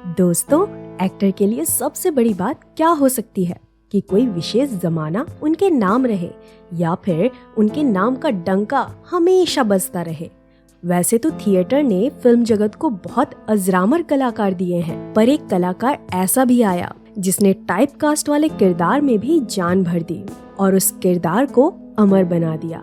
दोस्तों, एक्टर के लिए सबसे बड़ी बात क्या हो सकती है कि कोई विशेष जमाना उनके नाम रहे या फिर उनके नाम का डंका हमेशा बजता रहे। वैसे तो थिएटर ने फिल्म जगत को बहुत अजरामर कलाकार दिए हैं, पर एक कलाकार ऐसा भी आया जिसने टाइप कास्ट वाले किरदार में भी जान भर दी और उस किरदार को अमर बना दिया।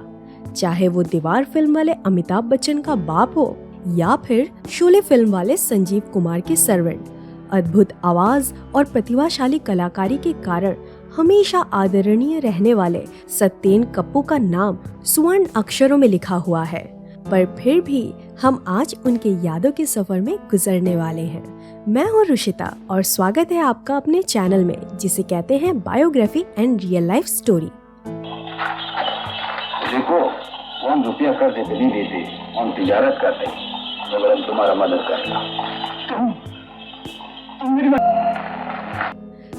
चाहे वो दीवार फिल्म वाले अमिताभ बच्चन का बाप हो या फिर शोले फिल्म वाले संजीव कुमार के सर्वेंट, अद्भुत आवाज और प्रतिभाशाली कलाकारी के कारण हमेशा आदरणीय रहने वाले सत्येन कप्पू का नाम स्वर्ण अक्षरों में लिखा हुआ है। पर फिर भी हम आज उनके यादों के सफर में गुजरने वाले हैं। मैं हूँ रुशिता और स्वागत है आपका अपने चैनल में, जिसे कहते हैं biography and real life story. देखो, हम रुपया कर देते नहीं देते, हम तिजारत करते, मगर हम तुम्हारा मदद करना।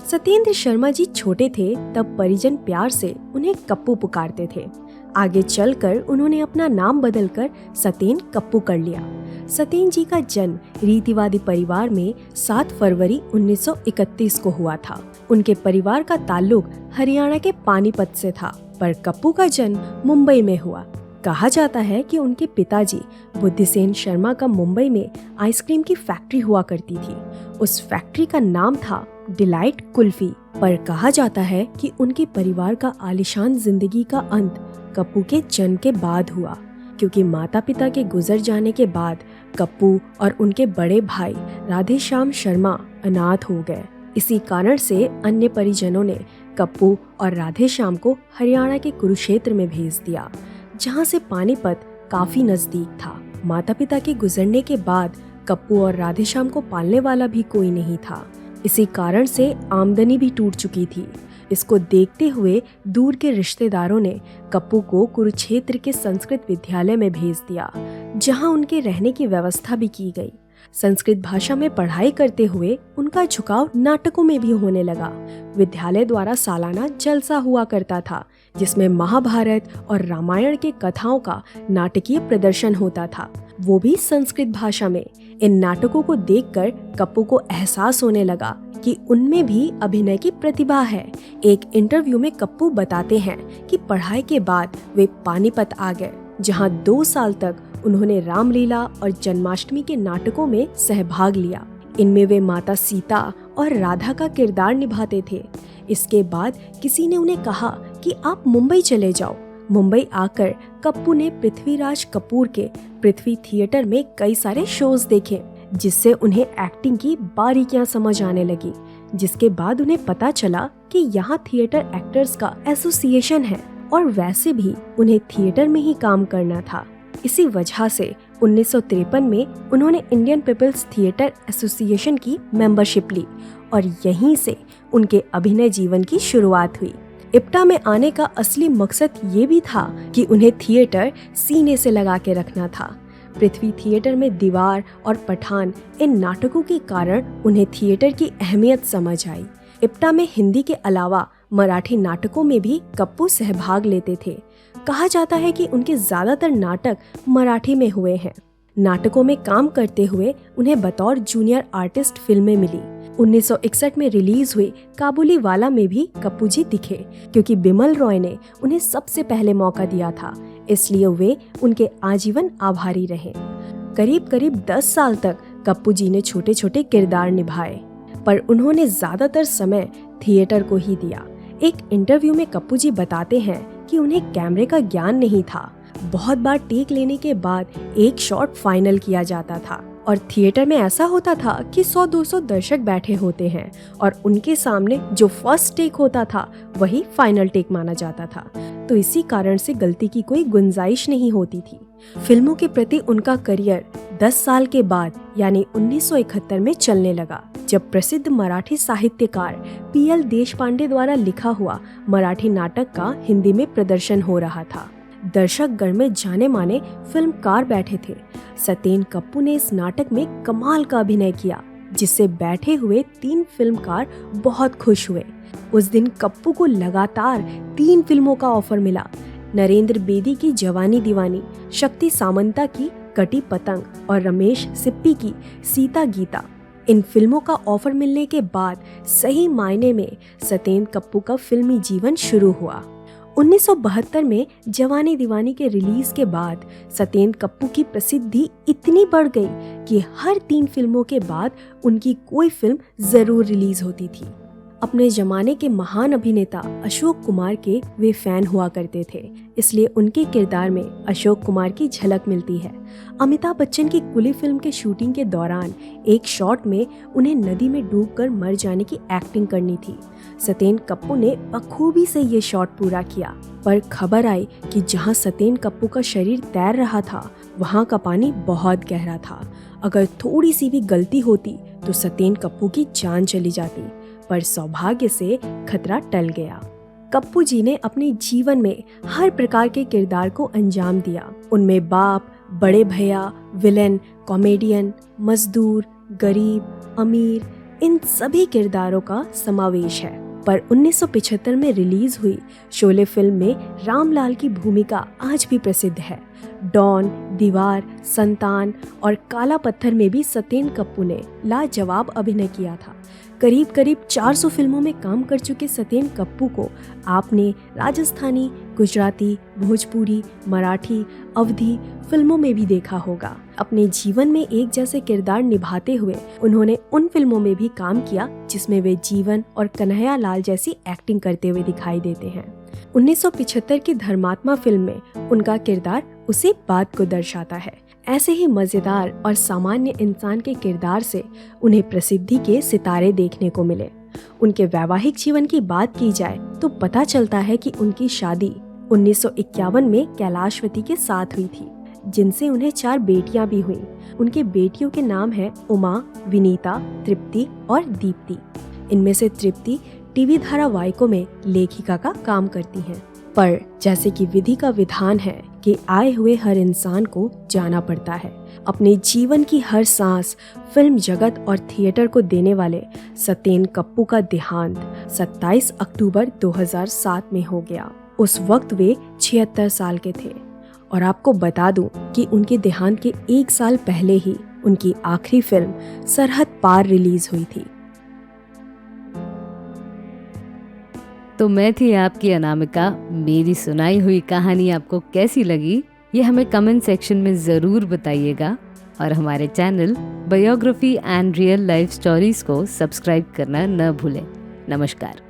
सत्येंद्र शर्मा जी छोटे थे तब परिजन प्यार से उन्हें कप्पू पुकारते थे। आगे चलकर उन्होंने अपना नाम बदलकर सत्येन कप्पू कर लिया। सत्येन जी का जन्म रीतिवादी परिवार में 7 फरवरी 1931 को हुआ था। उनके परिवार का ताल्लुक हरियाणा के पानीपत से था, पर कप्पू का जन्म मुंबई में हुआ। कहा जाता है कि उनके पिताजी बुद्धिसेन शर्मा का मुंबई में आइसक्रीम की फैक्ट्री हुआ करती थी। उस फैक्ट्री का नाम था डिलाइट कुल्फी। पर कहा जाता है कि उनके परिवार का आलीशान जिंदगी का अंत कप्पू के जन्म के बाद हुआ, क्योंकि माता पिता के गुजर जाने के बाद कप्पू और उनके बड़े भाई राधेश्याम शर्मा अनाथ हो गए। इसी कारण से अन्य परिजनों ने कप्पू और राधेश्याम को हरियाणा के कुरुक्षेत्र में भेज दिया, जहां से पानीपत काफी नजदीक था। माता पिता के गुजरने के बाद कप्पू और राधेश्याम को पालने वाला भी कोई नहीं था। इसी कारण से आमदनी भी टूट चुकी थी। इसको देखते हुए दूर के रिश्तेदारों ने कप्पू को कुरुक्षेत्र के संस्कृत विद्यालय में भेज दिया, जहां उनके रहने की व्यवस्था भी की गई। संस्कृत भाषा में पढ़ाई करते हुए उनका झुकाव नाटकों में भी होने लगा। विद्यालय द्वारा सालाना जलसा हुआ करता था, जिसमें महाभारत और रामायण के कथाओं का नाटकीय प्रदर्शन होता था, वो भी संस्कृत भाषा में। इन नाटकों को देखकर कप्पू को एहसास होने लगा कि उनमें भी अभिनय की प्रतिभा है। एक इंटरव्यू में कप्पू बताते हैं कि पढ़ाई के बाद वे पानीपत आ गए, जहां 2 साल तक उन्होंने रामलीला और जन्माष्टमी के नाटकों में सहभाग लिया। इनमें वे माता सीता और राधा का किरदार निभाते थे। इसके बाद किसी ने उन्हें कहा कि आप मुंबई चले जाओ। मुंबई आकर कप्पू ने पृथ्वीराज कपूर के पृथ्वी थिएटर में कई सारे शोज देखे, जिससे उन्हें एक्टिंग की बारीकियां समझ आने लगी। जिसके बाद उन्हें पता चला कि यहाँ थिएटर एक्टर्स का एसोसिएशन है और वैसे भी उन्हें थिएटर में ही काम करना था। इसी वजह से 1953 में उन्होंने इंडियन पीपल्स थिएटर एसोसिएशन की मेंबरशिप ली और यहीं से उनके अभिनय जीवन की शुरुआत हुई। इप्टा में आने का असली मकसद ये भी था कि उन्हें थिएटर सीने से लगा के रखना था। पृथ्वी थिएटर में दीवार और पठान इन नाटकों के कारण उन्हें थिएटर की अहमियत समझ आई। इप्टा में हिंदी के अलावा मराठी नाटकों में भी कप्पू सहभाग लेते थे। कहा जाता है कि उनके ज्यादातर नाटक मराठी में हुए हैं। नाटकों में काम करते हुए उन्हें बतौर जूनियर आर्टिस्ट फिल्में मिली। 1961 में रिलीज हुई काबुली वाला में भी कप्पू जी दिखे, क्योंकि बिमल रॉय ने उन्हें सबसे पहले मौका दिया था, इसलिए वे उनके आजीवन आभारी रहे। करीब करीब 10 साल तक कप्पू जी ने छोटे छोटे किरदार निभाए, पर उन्होंने ज्यादातर समय थिएटर को ही दिया। एक इंटरव्यू में कप्पू जी बताते हैं कि उन्हें कैमरे का ज्ञान नहीं था। बहुत बार टेक लेने के बाद एक शॉट फाइनल किया जाता था और थिएटर में ऐसा होता था कि 100-200 दर्शक बैठे होते हैं और उनके सामने जो फर्स्ट टेक होता था वही फाइनल टेक माना जाता था। तो इसी कारण से गलती की कोई गुंजाइश नहीं होती थी। फिल्मों के प्रति उनका करियर 10 साल के बाद यानी 1971 में चलने लगा, जब प्रसिद्ध मराठी साहित्यकार PL देशपांडे द्वारा लिखा हुआ मराठी नाटक का हिंदी में प्रदर्शन हो रहा था। दर्शक गण में जाने माने फिल्मकार बैठे थे। सत्येन कप्पू ने इस नाटक में कमाल का अभिनय किया, जिससे बैठे हुए 3 फिल्मकार बहुत खुश हुए। उस दिन कप्पू को लगातार 3 फिल्मों का ऑफर मिला। नरेंद्र बेदी की जवानी दीवानी, शक्ति सामंता की कटी पतंग और रमेश सिप्पी की सीता गीता। इन फिल्मों का ऑफर मिलने के बाद सही मायने में सत्येंद्र कप्पू का फिल्मी जीवन शुरू हुआ। 1972 में जवानी दीवानी के रिलीज के बाद सत्येंद्र कप्पू की प्रसिद्धि इतनी बढ़ गई कि हर 3 फिल्मों के बाद उनकी कोई फिल्म जरूर रिलीज होती थी। अपने जमाने के महान अभिनेता अशोक कुमार के वे फैन हुआ करते थे, इसलिए उनके किरदार में अशोक कुमार की झलक मिलती है। अमिताभ बच्चन की कुली फिल्म के शूटिंग के दौरान एक शॉट में उन्हें नदी में डूबकर मर जाने की एक्टिंग करनी थी। सत्येंद्र कप्पू ने बखूबी से ये शॉट पूरा किया, पर खबर आई कि जहां सत्येंद्र कप्पू का शरीर तैर रहा था वहां का पानी बहुत गहरा था। अगर थोड़ी सी भी गलती होती तो सत्येंद्र कप्पू की जान चली जाती, पर सौभाग्य से खतरा टल गया। कप्पू जी ने अपने जीवन में हर प्रकार के किरदार को अंजाम दिया। उनमें बाप, बड़े भैया, विलेन, कॉमेडियन, मजदूर, गरीब, अमीर, इन सभी किरदारों का समावेश है। पर 1975 में रिलीज हुई शोले फिल्म में रामलाल की भूमिका आज भी प्रसिद्ध है। डॉन, दीवार, संतान और काला पत्थर में भी सत्येंद्र कप्पू ने लाजवाब अभिनय किया था। करीब 400 फिल्मों में काम कर चुके सत्येंद्र कप्पू को आपने राजस्थानी, गुजराती, भोजपुरी, मराठी, अवधी फिल्मों में भी देखा होगा। अपने जीवन में एक जैसे किरदार निभाते हुए उन्होंने उन फिल्मों में भी काम किया जिसमें वे जीवन और कन्हैया लाल जैसी एक्टिंग करते हुए दिखाई देते हैं। 1975 की धर्मात्मा फिल्म में उनका किरदार उसी बात को दर्शाता है। ऐसे ही मजेदार और सामान्य इंसान के किरदार से उन्हें प्रसिद्धि के सितारे देखने को मिले। उनके वैवाहिक जीवन की बात की जाए तो पता चलता है कि उनकी शादी 1951 में कैलाशवती के साथ हुई थी, जिनसे उन्हें 4 बेटियां भी हुईं। उनके बेटियों के नाम हैं उमा, विनीता, तृप्ति और दीप्ति। इनमें से तृप्ति टीवी धारावाहिकों में लेखिका का काम करती हैं। पर जैसे कि विधि का विधान है कि आए हुए हर इंसान को जाना पड़ता है, अपने जीवन की हर सांस फिल्म जगत और थिएटर को देने वाले सत्येंद्र कप्पू का देहांत 27 अक्टूबर 2007 में हो गया। उस वक्त वे 76 साल के थे। और आपको बता दूं कि उनके देहांत के 1 साल पहले ही उनकी आखिरी फिल्म सरहद पार रिलीज हुई थी। तो मैं थी आपकी अनामिका। मेरी सुनाई हुई कहानी आपको कैसी लगी ये हमें कमेंट सेक्शन में ज़रूर बताइएगा, और हमारे channel biography and real life stories को सब्सक्राइब करना न भूलें। नमस्कार।